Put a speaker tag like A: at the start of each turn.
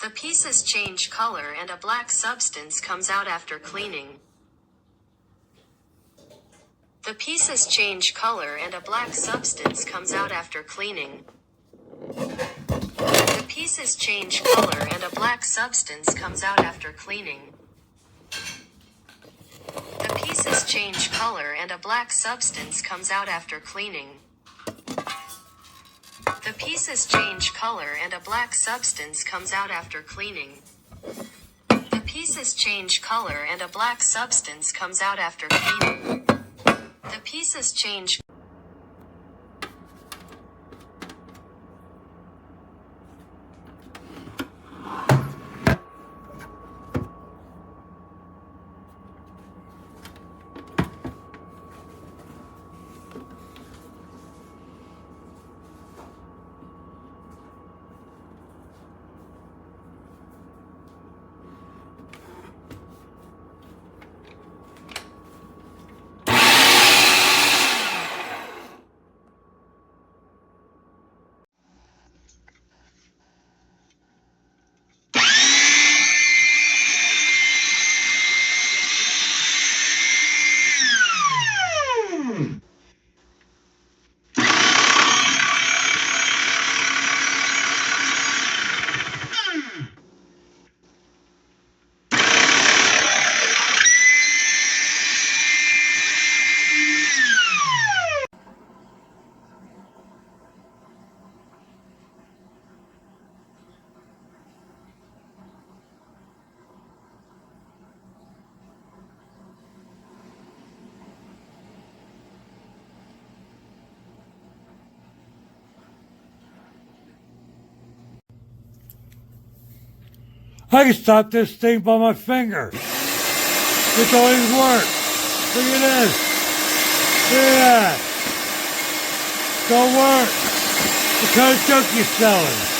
A: The pieces change color and a black substance comes out after cleaning. The pieces change color and a black substance comes out after cleaning. The pieces change color and a black substance comes out after cleaning. The pieces change color and a black substance comes out after cleaning. The pieces change color and a black substance comes out after cleaning. The pieces change color and a black substance comes out after cleaning. The pieces change.
B: I can stop this thing by my finger. It always works. Look at this. Look at that. Don't work. What kind of junk you selling?